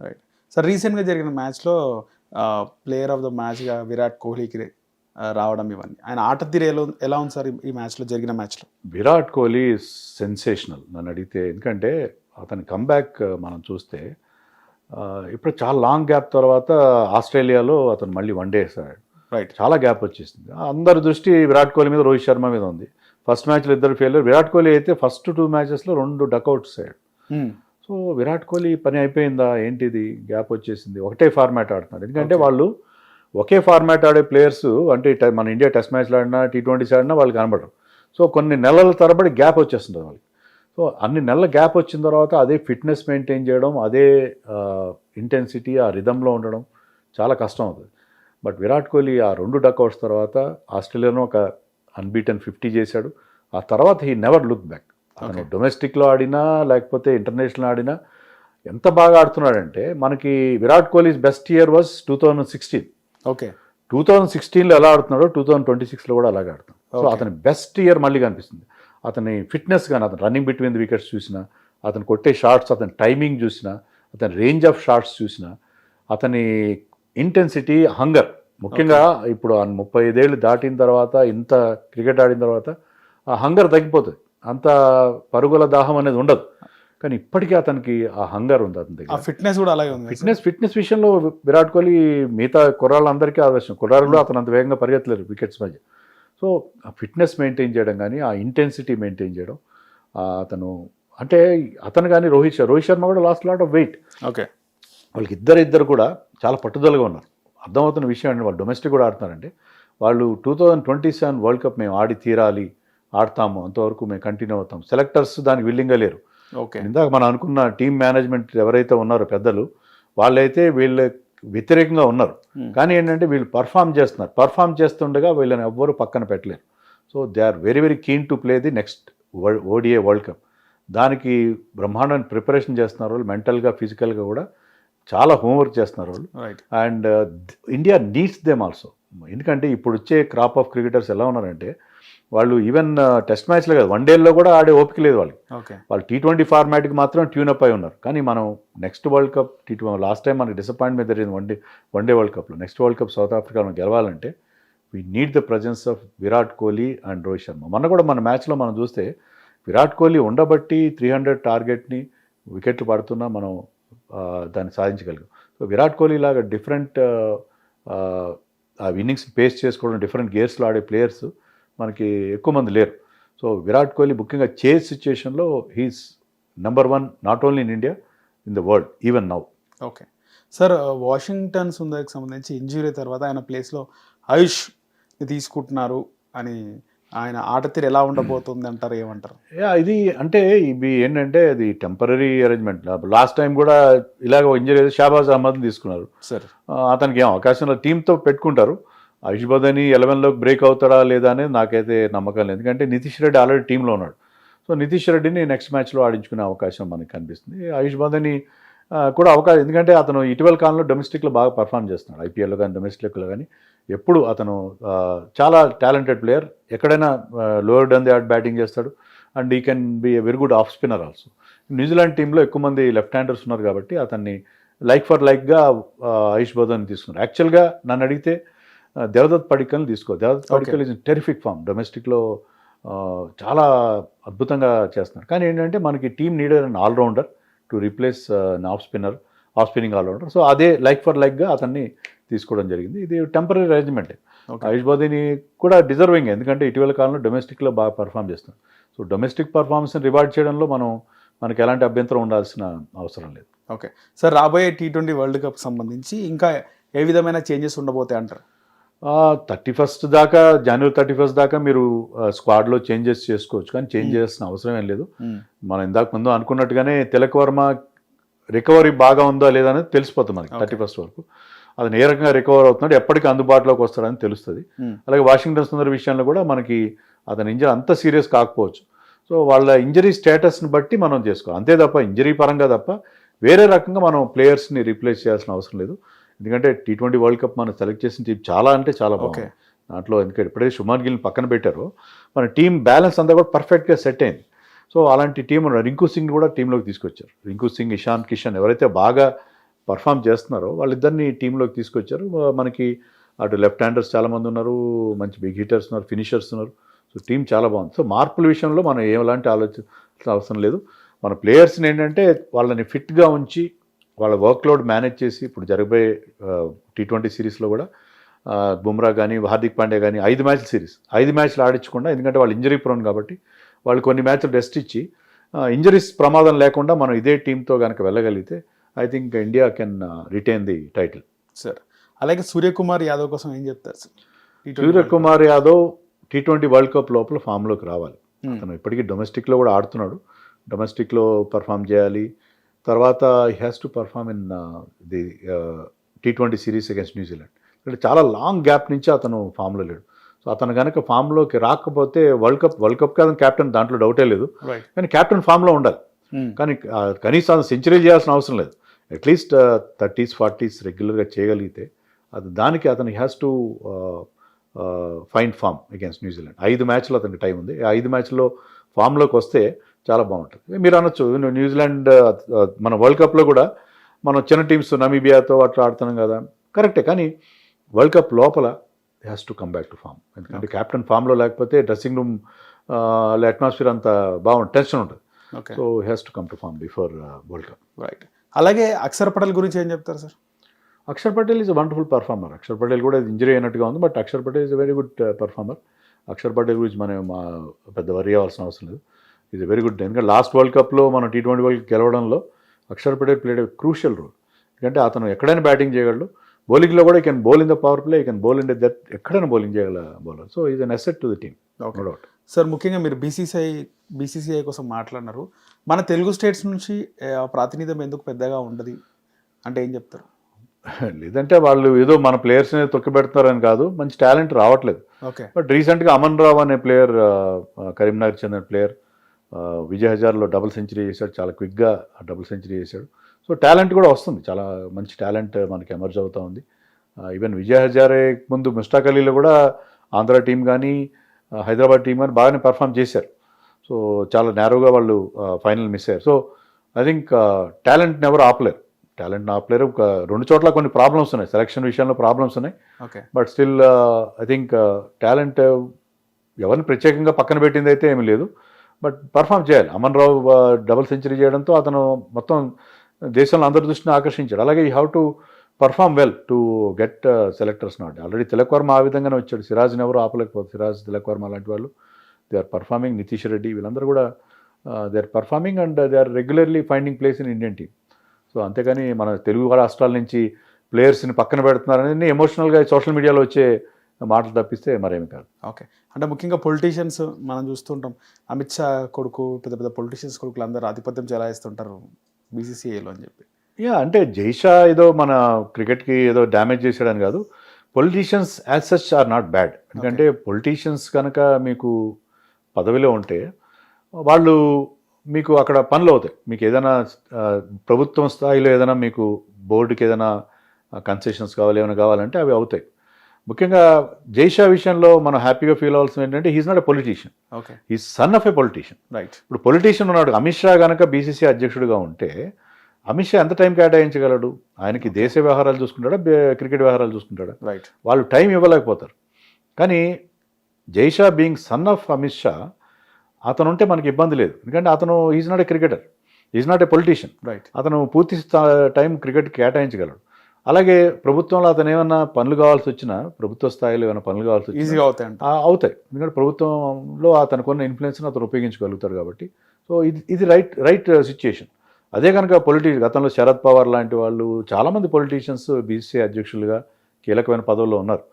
Right. Sir రీసెంట్గా జరిగిన మ్యాచ్లో ప్లేయర్ ఆఫ్ ద మ్యాచ్గా విరాట్ కోహ్లీకి రావడం ఇవన్నీ ఆయన ఆట తీరు ఎలా ఉంది సార్ ఈ మ్యాచ్లో జరిగిన మ్యాచ్లో? విరాట్ కోహ్లీ సెన్సేషనల్ నన్ను అడిగితే. ఎందుకంటే అతని కంబ్యాక్ మనం చూస్తే ఇప్పుడు చాలా లాంగ్ గ్యాప్ తర్వాత ఆస్ట్రేలియాలో అతను మళ్ళీ వన్డే వేసాడు. రైట్. చాలా గ్యాప్ వచ్చేసింది. అందరి దృష్టి విరాట్ కోహ్లీ మీద, రోహిత్ శర్మ మీద ఉంది. ఫస్ట్ మ్యాచ్లో ఇద్దరు ఫెయిల్యూర్. విరాట్ కోహ్లీ అయితే ఫస్ట్ 2 మ్యాచెస్లో 2 డకౌట్స్ అయ్యాడు. సో విరాట్ కోహ్లీ పని అయిపోయిందా ఏంటిది, గ్యాప్ వచ్చేసింది, ఒకటే ఫార్మాట్ ఆడుతున్నారు. ఎందుకంటే వాళ్ళు ఒకే ఫార్మాట్ ఆడే ప్లేయర్స్ అంటే మన ఇండియా టెస్ట్ మ్యాచ్లు ఆడినా T20s ఆడినా వాళ్ళు కనబడరు. సో కొన్ని నెలల తరబడి గ్యాప్ వచ్చేస్తుంది వాళ్ళకి. సో అన్ని నెలల గ్యాప్ వచ్చిన తర్వాత అదే ఫిట్నెస్ మెయింటైన్ చేయడం, అదే ఇంటెన్సిటీ, ఆ రిథంలో ఉండడం చాలా కష్టం అవుతుంది. బట్ విరాట్ కోహ్లీ ఆ 2 డకౌట్స్ తర్వాత ఆస్ట్రేలియాలో ఒక అన్బీటన్ 50 చేశాడు. ఆ తర్వాత హీ నెవర్ లుక్ బ్యాక్. అతను డొమెస్టిక్లో ఆడినా లేకపోతే ఇంటర్నేషనల్ ఆడినా ఎంత బాగా ఆడుతున్నాడంటే, మనకి Virat Kohli's best year was 2016. Okay. 2016లో ఎలా ఆడుతున్నాడో 2026లో కూడా అలాగే ఆడుతున్నాడు. సో అతని బెస్ట్ ఇయర్ మళ్ళీ కనిపిస్తుంది. అతని ఫిట్నెస్ కానీ, అతను రన్నింగ్ బిట్వీన్ ది వికెట్స్ చూసినా, అతను కొట్టే షాట్స్, అతని టైమింగ్ చూసినా, అతని రేంజ్ ఆఫ్ షాట్స్ చూసినా, అతని ఇంటెన్సిటీ, హంగర్, ముఖ్యంగా ఇప్పుడు 35 ఏళ్ళు దాటిన తర్వాత, ఇంత క్రికెట్ ఆడిన తర్వాత ఆ హంగర్ తగ్గిపోతుంది. అంత పరుగుల దాహం అనేది ఉండదు. కానీ ఇప్పటికీ అతనికి ఆ హంగర్ ఉంది అతని దగ్గర. ఫిట్నెస్ కూడా అలాగే ఉంది. ఫిట్నెస్ విషయంలో విరాట్ కోహ్లీ మిగతా కుర్రాళ్ళందరికీ ఆదర్శం. కుర్రాళ్ళు కూడా అతను అంత వేగంగా పరిగెత్తలేరు వికెట్స్ మధ్య. సో ఆ ఫిట్నెస్ మెయింటైన్ చేయడం కానీ, ఆ ఇంటెన్సిటీ మెయింటైన్ చేయడం, అతను అంటే అతను కానీ రోహిత్ శర్మ కూడా last lot of weight. Okay. వాళ్ళకి ఇద్దరు కూడా చాలా పట్టుదలగా ఉన్నారు. అర్థమవుతున్న విషయం అండి, వాళ్ళు డొమెస్టిక్ కూడా ఆడుతున్నారంటే వాళ్ళు 2027 వరల్డ్ కప్ మేము ఆడి తీరాలి, ఆడతాము, అంతవరకు మేము కంటిన్యూ అవుతాం. సెలెక్టర్స్ దానికి విల్లింగ్గా లేరు. ఓకే. ఇందాక మనం అనుకున్న టీమ్ మేనేజ్మెంట్ ఎవరైతే ఉన్నారో పెద్దలు, వాళ్ళైతే వీళ్ళ వ్యతిరేకంగా ఉన్నారు. కానీ ఏంటంటే వీళ్ళు పర్ఫామ్ చేస్తున్నారు. పర్ఫామ్ చేస్తుండగా వీళ్ళని ఎవ్వరూ పక్కన పెట్టలేరు. So they are very very keen to play the next ODI world cup. దానికి బ్రహ్మాండమైన ప్రిపరేషన్ చేస్తున్నారు వాళ్ళు, మెంటల్గా ఫిజికల్గా కూడా చాలా హోంవర్క్ చేస్తున్నారు వాళ్ళు. And India needs them also. ఎందుకంటే ఇప్పుడు వచ్చే క్రాప్ ఆఫ్ క్రికెటర్స్ ఎలా ఉన్నారంటే, వాళ్ళు ఈవెన్ టెస్ట్ మ్యాచ్లో కాదు, వన్డేల్లో కూడా ఆడే ఓపిక లేదు వాళ్ళకి. వాళ్ళు T20 ఫార్మాట్కి మాత్రం ట్యూనప్ అయి ఉన్నారు. కానీ మనం next world cup last time మనకి డిసప్పాయింట్మెంట్ జరిగింది వన్డే వరల్డ్ కప్లో. నెక్స్ట్ వరల్డ్ కప్ సౌత్ ఆఫ్రికాలో గెలవాలంటే we need the presence of Virat Kohli and Rohit Sharma. మొన్న కూడా మన మ్యాచ్లో మనం చూస్తే విరాట్ కోహ్లీ ఉండబట్టి 300 టార్గెట్ని వికెట్లు పడుతున్నా మనం దాన్ని సాధించగలిగాం. సో విరాట్ కోహ్లీ లాగా డిఫరెంట్ ఆ ఇన్నింగ్స్ పేస్ చేసుకోవడం, డిఫరెంట్ గేర్స్లో ఆడే ప్లేయర్స్ మనకి ఎక్కువ మంది లేరు. సో విరాట్ కోహ్లీ ముఖ్యంగా చేజ్ సిచ్యుయేషన్లో he's number 1 not only in India, in the world even now. Okay sir, Washington సుందర్కి సంబంధించి ఇంజురీ తర్వాత ఆయన ప్లేస్లో ఆయుష్ని తీసుకుంటున్నారు అని, ఆయన ఆట తీరు ఎలా ఉండబోతుంది అంటారు, ఏమంటారు? ఇది అంటే ఇవి ఏంటంటే అది టెంపరీ అరేంజ్మెంట్. లాస్ట్ టైం కూడా ఇలాగ ఇంజరీ షాబాజ్ అహ్మద్ని తీసుకున్నారు. సార్ అతనికి ఏం అవకాశం టీంతో పెట్టుకుంటారు. ఆయుష్ బదని 11లోకి బ్రేక్ అవుతాడా లేదా అనేది నాకైతే నమ్మకం లేదు. ఎందుకంటే నితీష్ రెడ్డి ఆల్రెడీ టీంలో ఉన్నాడు. సో నితీష్ రెడ్డిని నెక్స్ట్ మ్యాచ్లో ఆడించుకునే అవకాశం మనకి కనిపిస్తుంది. ఆయుష్ బదని కూడా అవకాశం, ఎందుకంటే అతను ఇటీవల కాలంలో డొమెస్టిక్లో బాగా పర్ఫామ్ చేస్తున్నాడు. IPLలో కానీ డొమెస్టిక్లో కానీ ఎప్పుడు అతను చాలా టాలెంటెడ్ ప్లేయర్. ఎక్కడైనా lower done the art batting చేస్తాడు. అండ్ ఈ can be a very good off spinner also. New Zealand టీంలో ఎక్కువ మంది లెఫ్ట్ హ్యాండర్స్ ఉన్నారు కాబట్టి అతన్ని లైక్ ఫర్ లైక్గా ఆయుష్ బదన్ని తీసుకున్నారు. యాక్చువల్గా నన్ను అడిగితే దేవదత్ పడిక్కల్ని తీసుకో. Devdutt Padikkal is in terrific form. డొమెస్టిక్లో చాలా అద్భుతంగా చేస్తున్నారు. కానీ ఏంటంటే మనకి team needed an allrounder to replace of spinning allrounder. So అదే లైక్ ఫర్ లైక్గా అతన్ని తీసుకోవడం జరిగింది. ఇది టెంపరీ అరేంజ్మెంట్. ఆయుష్ బదీని కూడా డిజర్వింగ్, ఎందుకంటే ఇటీవల కాలంలో డొమెస్టిక్లో బాగా పర్ఫామ్ చేస్తున్నారు. సో డొమెస్టిక్ పర్ఫార్మెన్స్ని రివార్డ్ చేయడంలో మనకి ఎలాంటి అభ్యంతరం ఉండాల్సిన అవసరం లేదు. ఓకే సార్, రాబోయే T20 వరల్డ్ కప్ సంబంధించి ఇంకా ఏ విధమైన చేంజెస్ ఉండబోతాయి అంటారు? 31st దాకా, జనవరి 31st దాకా మీరు స్క్వాడ్లో చేంజెస్ చేసుకోవచ్చు. కానీ చేంజ్ చేయాల్సిన అవసరం ఏం లేదు. మనం ఇందాక ముందు అనుకున్నట్టుగానే తిలక్ వర్మ రికవరీ బాగా ఉందా లేదా అనేది తెలిసిపోతుంది మనకి 31st వరకు. అతను ఏ రకంగా రికవర్ అవుతున్నాడు, ఎప్పటికీ అందుబాటులోకి వస్తాడని తెలుస్తుంది. అలాగే వాషింగ్టన్ సుందర్ విషయంలో కూడా మనకి అతని ఇంజరీ అంత సీరియస్ కాకపోవచ్చు. సో వాళ్ళ ఇంజరీ స్టేటస్ని బట్టి మనం చేసుకోవాలి అంతే తప్ప, ఇంజరీ పరంగా తప్ప వేరే రకంగా మనం ప్లేయర్స్ని రీప్లేస్ చేయాల్సిన అవసరం లేదు. ఎందుకంటే T20 వరల్డ్ కప్ మనం సెలెక్ట్ చేసిన టీం చాలా అంటే చాలా బాగుంది. దాంట్లో ఎందుకంటే ఎప్పుడైతే శుభ్మన్ గిల్ని పక్కన పెట్టారో మన టీం బ్యాలెన్స్ అంతా కూడా పర్ఫెక్ట్గా సెట్ అయింది. సో అలాంటి టీం రింకు సింగ్ కూడా టీంలోకి తీసుకొచ్చారు. రింకు సింగ్, ఇషాన్ కిషన్ ఎవరైతే బాగా పర్ఫామ్ చేస్తున్నారో వాళ్ళిద్దరిని టీంలోకి తీసుకొచ్చారు. మనకి అటు లెఫ్ట్ హ్యాండర్స్ చాలామంది ఉన్నారు, మంచి బిగ్ హిట్టర్స్ ఉన్నారు, ఫినిషర్స్ ఉన్నారు. సో టీం చాలా బాగుంది. సో మార్పుల విషయంలో మనం ఎలాంటి ఆలోచన అవసరం లేదు. మన ప్లేయర్స్ని ఏంటంటే వాళ్ళని ఫిట్గా ఉంచి వాళ్ళ వర్క్లోడ్ మేనేజ్ చేసి ఇప్పుడు జరగబోయే T20 సిరీస్లో కూడా బుమ్రా కానీ హార్దిక్ పాండ్యా కానీ 5 మ్యాచ్ల సిరీస్ 5 మ్యాచ్లు ఆడించకుండా, ఎందుకంటే వాళ్ళు ఇంజరీ ప్రోన్ కాబట్టి వాళ్ళు కొన్ని మ్యాచ్లు రెస్ట్ ఇచ్చి ఇంజరీస్ ప్రమాదం లేకుండా మనం ఇదే టీంతో కనుక వెళ్ళగలిగితే I think India can retain the title. Sir అలాగే సూర్యకుమార్ యాదవ్ కోసం ఏం చెప్తారు sir? Suryakumar Yadav T20 world cup లోపల ఫామ్లోకి రావాలి. అతను ఇప్పటికీ డొమెస్టిక్లో కూడా ఆడుతున్నాడు, డొమెస్టిక్లో పర్ఫామ్ చేయాలి. తర్వాత he has to perform in the T20 series against New Zealand. ఇక్కడ చాలా లాంగ్ గ్యాప్ నుంచి అతను ఫామ్లో లేడు. సో అతను కనుక ఫామ్లోకి రాకపోతే వరల్డ్ కప్ అతను క్యాప్టెన్, దాంట్లో డౌటే లేదు. కానీ క్యాప్టెన్ ఫామ్లో ఉండాలి. కానీ కనీసం అతను సెంచరీ చేయాల్సిన అవసరం లేదు. అట్లీస్ట్ 30s 40s రెగ్యులర్గా చేయగలిగితే దానికి అతను has to fine form against New Zealand. 5 మ్యాచ్లు అతనికి టైం ఉంది. 5 మ్యాచ్లో ఫామ్లోకి వస్తే చాలా బాగుంటుంది. మీరు అనొచ్చు న్యూజిలాండ్ మన వరల్డ్ కప్లో కూడా మనం చిన్న టీమ్స్ నమీబియాతో అట్లా ఆడుతున్నాం కదా, కరెక్టే. కానీ వరల్డ్ కప్ లోపల has to come back to form. ఎందుకంటే క్యాప్టెన్ ఫామ్లో లేకపోతే డ్రెస్సింగ్ రూమ్ అట్మాస్ఫియర్ అంత బాగుంటుంది, టెన్షన్ ఉంటుంది. So has to come to form before world cup. Right. అలాగే అక్షర్ పటేల్ గురించి ఏం చెప్తారు sir? Axar Patel is a wonderful performer. Axar Patel కూడా ఇంజరీ అయినట్టుగా ఉంది, but Axar Patel is a very good performer. Axar Patel గురించి మనం పెద్ద వరీ అవ్వాల్సిన అవసరం లేదు. Is a very good. ఎందుకంటే లాస్ట్ వరల్డ్ కప్లో మనం T20 వరల్డ్ గెలవడంలో Axar Patel played a crucial role. ఎందుకంటే అతను ఎక్కడైనా బ్యాటింగ్ చేయగలడు, బౌలింగ్లో కూడా he can bowl in the power play, he can bowl in the death, ఎక్కడైనా బౌలింగ్ చేయగల bowler. So is an asset to the team, no doubt. Sir ముఖ్యంగా మీరు బీసీసీఐ కోసం మాట్లాడినారు. మన తెలుగు స్టేట్స్ నుంచి ప్రాతినిధ్యం ఎందుకు పెద్దగా ఉండదు అంటే ఏం చెప్తారు? లేదంటే వాళ్ళు ఏదో మన ప్లేయర్స్ని తొక్కిపెడుతున్నారని కాదు, మంచి టాలెంట్ రావట్లేదు. ఓకే. బట్ రీసెంట్గా అమన్ రావు అనే ప్లేయర్, కరీంనగర్ చెందిన ప్లేయర్, విజయ్ హజార్లో డబుల్ సెంచరీ చేశాడు, చాలా క్విక్గా డబుల్ సెంచరీ చేశాడు. సో టాలెంట్ కూడా వస్తుంది, చాలా మంచి టాలెంట్ మనకి ఎమర్జ్ అవుతూ ఉంది. ఈవెన్ విజయ్ హజారే ముందు ముష్టాక్ అలీలో కూడా ఆంధ్ర టీం కానీ హైదరాబాద్ టీం కానీ బాగానే పర్ఫామ్ చేశారు. సో చాలా నేరోగా వాళ్ళు ఫైనల్ మిస్ అయ్యారు. సో ఐ థింక్ టాలెంట్ని ఎవరు ఆపలేరు. ఒక 2 చోట్ల కొన్ని ప్రాబ్లమ్స్ ఉన్నాయి, సెలక్షన్ విషయంలో ప్రాబ్లమ్స్ ఉన్నాయి. But still I think talent ఎవరిని ప్రత్యేకంగా పక్కన పెట్టింది అయితే ఏమీ లేదు, బట్ పర్ఫామ్ చేయాలి. అమన్ రావు డబుల్ సెంచరీ చేయడంతో అతను మొత్తం దేశంలో అందరి దృష్టిని ఆకర్షించాడు. అలాగే you have to perform well to get selectors not. Already Tilak Varma ఆ విధంగానే వచ్చాడు, సిరాజ్ని ఎవరు ఆపలేకపోతే. సిరాజ్, తిలక్ వర్మ లాంటి వాళ్ళు they are performing. Nitish Reddy వీళ్ళందరూ కూడా they are performing and they are regularly finding place in Indian team. So అంతేగాని మన తెలుగు రాష్ట్రాల నుంచి ప్లేయర్స్ని పక్కన పెడుతున్నారని ఎమోషనల్గా సోషల్ మీడియాలో వచ్చే మాటలు తప్పిస్తే మరేమి కాదు. ఓకే. అంటే ముఖ్యంగా పొలిటీషియన్స్ మనం చూస్తుంటాం, అమిత్ షా కొడుకు, పెద్ద పెద్ద పొలిటీషియన్స్ కొడుకులు అందరూ ఆధిపత్యం చెలాయిస్తుంటారు బీసీసీఐలో అని చెప్పి. అంటే జైషా ఏదో మన క్రికెట్కి ఏదో డ్యామేజ్ చేశాడని కాదు, politicians as such are not bad. ఎందుకంటే పొలిటీషియన్స్ కనుక మీకు పదవిలో ఉంటే వాళ్ళు మీకు అక్కడ పనులు అవుతాయి. మీకు ఏదైనా ప్రభుత్వం స్థాయిలో ఏదైనా మీకు బోర్డుకి ఏదైనా కన్సెషన్స్ కావాలి, ఏమైనా కావాలంటే అవి అవుతాయి. ముఖ్యంగా జైషా విషయంలో మనం హ్యాపీగా ఫీల్ అవ్వాల్సింది ఏంటంటే he's not a politician, he's son of a politician. Right. ఇప్పుడు పొలిటీషియన్ ఉన్నాడు. అమిత్ షా కనుక బీసీసీ అధ్యక్షుడిగా ఉంటే అమిత్ షా ఎంత టైం కేటాయించగలడు? ఆయనకి దేశ వ్యవహారాలు చూసుకుంటాడా, క్రికెట్ వ్యవహారాలు చూసుకుంటాడా? రైట్. వాళ్ళు టైం ఇవ్వలేకపోతారు. కానీ Jay Shah being son of Amit Shah, అతను ఉంటే మనకి ఇబ్బంది లేదు. ఎందుకంటే అతను is not a cricketer, is not a politician. Right. అతను పూర్తి టైం క్రికెట్ కేటాయించగలడు. అలాగే ప్రభుత్వంలో అతను ఏమన్నా పనులు కావాల్సి వచ్చినా, ప్రభుత్వ స్థాయిలో ఏమైనా పనులు కావాల్సి వచ్చినా ఈజీగా అవుతాయి. ఎందుకంటే ప్రభుత్వంలో అతనుకున్న ఇన్ఫ్లుయెన్స్ని అతను ఉపయోగించగలుగుతాడు కాబట్టి. సో ఇది రైట్ సిచ్యుయేషన్. అదే కనుక గతంలో శరద్ పవార్ లాంటి వాళ్ళు చాలామంది పొలిటీషియన్స్ బీసీసీ అధ్యక్షులుగా కీలకమైన పదవుల్లో ఉన్నారు.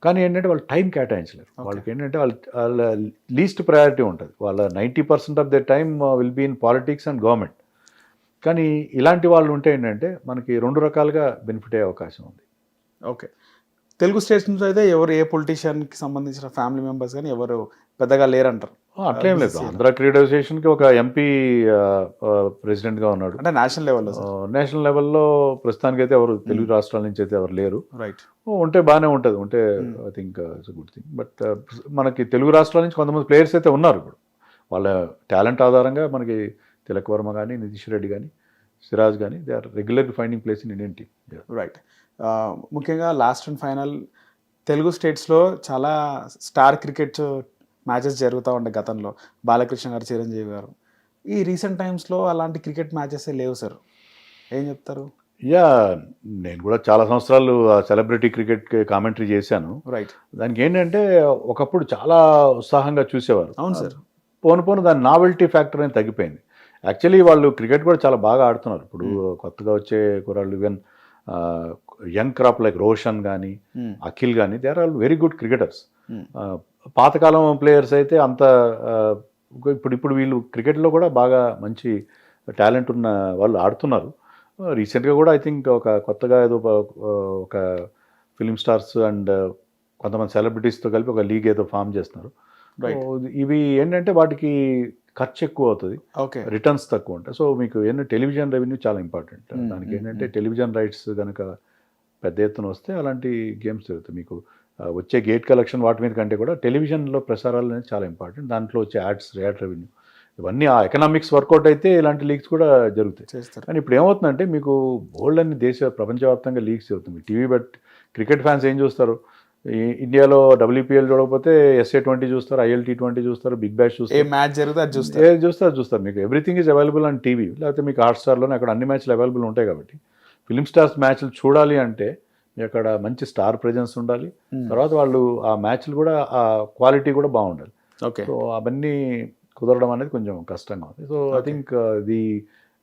కానీ ఏంటంటే వాళ్ళు టైం కేటాయించలేరు. వాళ్ళకి ఏంటంటే వాళ్ళ లీస్ట్ ప్రయారిటీ ఉంటుంది. వాళ్ళ 90% of the time will be in politics and government. కానీ ఇలాంటి వాళ్ళు ఉంటే ఏంటంటే మనకి 2 రకాలుగా బెనిఫిట్ అయ్యే అవకాశం ఉంది. ఓకే. తెలుగు స్టేట్స్ నుంచి అయితే ఎవరు ఏ పొలిటీషియన్కి సంబంధించిన ఫ్యామిలీ మెంబర్స్ కానీ ఎవరు పెద్దగా లేరంటారు. అట్లేం లేదు. ఆంధ్ర క్రికెట్ అసోసియేషన్కి ఒక ఎంపీ ప్రెసిడెంట్గా ఉన్నాడు. అంటే నేషనల్ లెవెల్లో ప్రస్తుతానికి అయితే ఎవరు తెలుగు రాష్ట్రాల నుంచి అయితే ఎవరు లేరు. రైట్. ఉంటే బాగానే ఉంటుంది. ఉంటే I think it's good thing. But మనకి తెలుగు రాష్ట్రాల నుంచి కొంతమంది ప్లేయర్స్ అయితే ఉన్నారు. ఇప్పుడు వాళ్ళ టాలెంట్ ఆధారంగా మనకి తిలక్ వర్మ కానీ, నితీష్ రెడ్డి కానీ సిరాజ్ కానీ they are regularly finding place in Indian team. Right. ముఖ్యంగా లాస్ట్ అండ్ ఫైనల్ తెలుగు స్టేట్స్లో చాలా స్టార్ క్రికెట్ మ్యాచెస్ జరుగుతూ ఉంటాయి గతంలో. బాలకృష్ణ గారు, చిరంజీవి గారు. ఈ రీసెంట్ టైమ్స్లో అలాంటి క్రికెట్ మ్యాచెస్ లేవు సార్, ఏం చెప్తారు? యా, నేను కూడా చాలా సంవత్సరాలు సెలబ్రిటీ క్రికెట్ కామెంటరీ చేశాను. రైట్. దానికి ఏంటంటే ఒకప్పుడు చాలా ఉత్సాహంగా చూసేవారు. అవును సార్. పోను దాని నావెల్టీ ఫ్యాక్టర్ అనేది తగ్గిపోయింది. యాక్చువల్లీ వాళ్ళు క్రికెట్ కూడా చాలా బాగా ఆడుతున్నారు. ఇప్పుడు కొత్తగా వచ్చే కుర్రాళ్ళు, even young crop like Roshan కానీ, అఖిల్ కానీ, they are all very good cricketers. పాతకాలం ప్లేయర్స్ అయితే అంత ఇప్పుడు వీళ్ళు క్రికెట్లో కూడా బాగా మంచి టాలెంట్ ఉన్న వాళ్ళు ఆడుతున్నారు. రీసెంట్గా కూడా ఐ థింక్ ఒక కొత్తగా ఏదో ఒక ఫిలిం స్టార్స్ అండ్ కొంతమంది సెలబ్రిటీస్తో కలిపి ఒక లీగ్ ఏదో ఫామ్ చేస్తున్నారు. ఇవి ఏంటంటే వాటికి ఖర్చు ఎక్కువ అవుతుంది, రిటర్న్స్ తక్కువ ఉంటాయి. సో మీకు ఏంటంటే టెలివిజన్ రెవెన్యూ చాలా ఇంపార్టెంట్. దానికి ఏంటంటే టెలివిజన్ రైట్స్ కనుక పెద్ద ఎత్తున వస్తే అలాంటి గేమ్స్ జరుగుతాయి. మీకు వచ్చే గేట్ కలెక్షన్ వాటి మీద కంటే కూడా టెలివిజన్లో ప్రసారాలు అనేది చాలా ఇంపార్టెంట్. దాంట్లో వచ్చే యాడ్ రెవెన్యూ ఇవన్నీ ఆ ఎకనామిక్స్ వర్కౌట్ అయితే ఇలాంటి లీగ్స్ కూడా జరుగుతాయి. కానీ ఇప్పుడు ఏమవుతుందంటే మీకు బోల్డ్ అన్ని ప్రపంచవ్యాప్తంగా లీగ్స్ జరుగుతుంది. టీవీ బట్ క్రికెట్ ఫ్యాన్స్ ఏం చూస్తారు? ఇండియాలో WPL చూడకపోతే SA20 చూస్తారు, ILT20 చూస్తారు, బిగ్ బ్యాష్ చూస్తారు, మ్యాచ్ జరిగితే చూస్తారు. మీకు everything is available on TV, లేకపోతే మీకు హాట్స్టార్లోనే అక్కడ అన్ని మ్యాచ్లు అవైలబుల్ ఉంటాయి. కాబట్టి ఫిలిం స్టార్స్ మ్యాచ్లు చూడాలి అంటే అక్కడ మంచి స్టార్ ప్రెజెన్స్ ఉండాలి. తర్వాత వాళ్ళు ఆ మ్యాచ్లు కూడా ఆ క్వాలిటీ కూడా బాగుండాలి. సో అవన్నీ కుదరడం అనేది కొంచెం కష్టంగా ఉంది. So I think the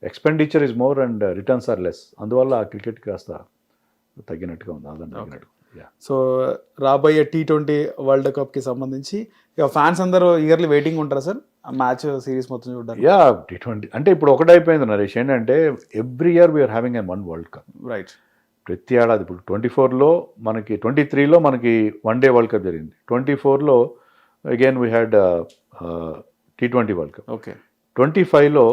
expenditure is more and returns are less. అందువల్ల ఆ క్రికెట్ కాస్త తగ్గినట్టుగా ఉంది. అదంతా. సో రాబోయే T20 వరల్డ్ కప్కి సంబంధించి ఇక ఫ్యాన్స్ అందరూ ఇయర్లీ వెయిటింగ్ ఉంటారా సార్ ఆ మ్యాచ్ సిరీస్ మొత్తం చూడాలి? యా, T20 అంటే ఇప్పుడు ఒకటైపోయింది నరేష్. ఏంటంటే every year we are having one world cup. Right. ప్రతి ఏడాది ఇప్పుడు 24లో మనకి, 23లో మనకి వన్ డే వరల్డ్ కప్ జరిగింది. 24లో again we had T20 world cup. Okay. 25లో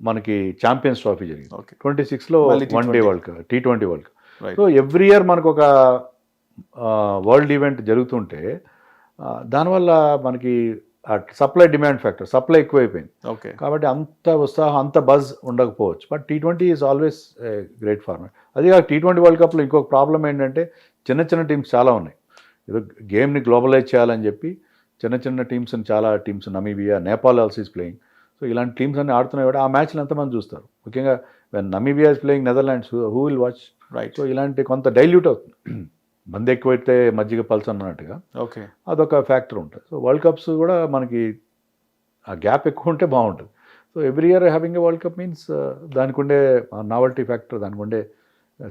మనకి ఛాంపియన్స్ ట్రోఫీ జరిగింది. 26లో one day world cup, T20 world cup. So every year మనకు ఒక వరల్డ్ ఈవెంట్ జరుగుతుంటే దానివల్ల మనకి సప్లై డిమాండ్ ఫ్యాక్టర్, సప్లై ఎక్కువైపోయింది. కాబట్టి అంత ఉత్సాహం, అంత బజ్ ఉండకపోవచ్చు. But T20 is always great format. అది కాక T20 వరల్డ్ కప్లో ఇంకొక ప్రాబ్లం ఏంటంటే చిన్న టీమ్స్ చాలా ఉన్నాయి. ఏదో గేమ్ని గ్లోబలైజ్ చేయాలని చెప్పి చిన్న టీమ్స్ని, చాలా teams, Namibia, Nepal also is playing. So ఇలాంటి టీమ్స్ అన్ని ఆడుతున్నాయి కూడా ఆ మ్యాచ్లు ఎంతమంది చూస్తారు? ముఖ్యంగా Namibia is playing Netherlands, who will watch? Right. So ఇలాంటి కొంత డైల్యూట్ అవుతుంది. మంది ఎక్కువైతే మజ్జిగ పల్స్ అన్నట్టుగా అదొక ఫ్యాక్టర్ ఉంటుంది. సో వరల్డ్ కప్స్ కూడా మనకి ఆ గ్యాప్ ఎక్కువ ఉంటే బాగుంటుంది. So every year having a world cup means దానికి ఉండే నావెల్టీ ఫ్యాక్టర్, దానికి ఉండే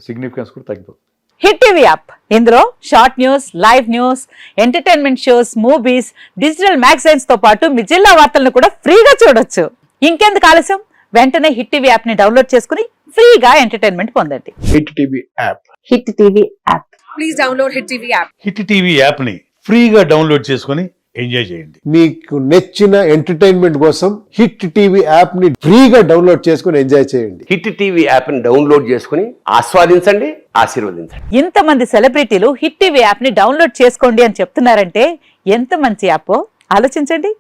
సిగ్నిఫికెన్స్ కూడా తగ్గిపోతుంది. హిట్ టీవీ యాప్, ఇందులో short news, live news, entertainment shows, movies, digital magazines తో పాటు మీ జిల్లా వార్తలను కూడా ఫ్రీగా చూడొచ్చు. ఇంకెందుకు ఆలస్యం? వెంటనే హిట్ టీవీ యాప్ ని డౌన్లోడ్ చేసుకుని ఫ్రీగా ఎంటర్టైన్మెంట్ పొందండి. Hit TV app. Hit TV app. Please download hit TV app. Hit TV app ని ఫ్రీగా డౌన్లోడ్ చేసుకుని ఎంజాయ్ చేయండి. మీకు నచ్చిన ఎంటర్టైన్మెంట్ కోసం హిట్ టీవీ యాప్ ని ఫ్రీగా డౌన్లోడ్ చేసుకుని ఎంజాయ్ చేయండి. హిట్ టీవీ యాప్ ని డౌన్లోడ్ చేసుకుని ఆస్వాదించండి, ఆశీర్వదించండి. ఇంతమంది సెలబ్రిటీలు హిట్ టీవీ యాప్ ని డౌన్లోడ్ చేసుకోండి అని చెప్తున్నారంటే ఎంత మంచి యాప్ ఆలోచించండి.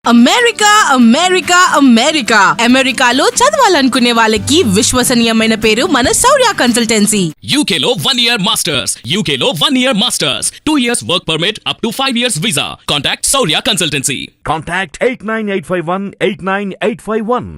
అమెరికా అమెరికా అమెరికా అమెరికాలో చదవాలనుకునే వాళ్ళకి విశ్వసనీయమైన పేరు మన శౌర్య కన్సల్టెన్సీ. UK లో 1 year masters, UK లో 1 year masters, 2 years work permit up to 5 years visa. Contact Saurya Consultancy. Contact 89851 89851.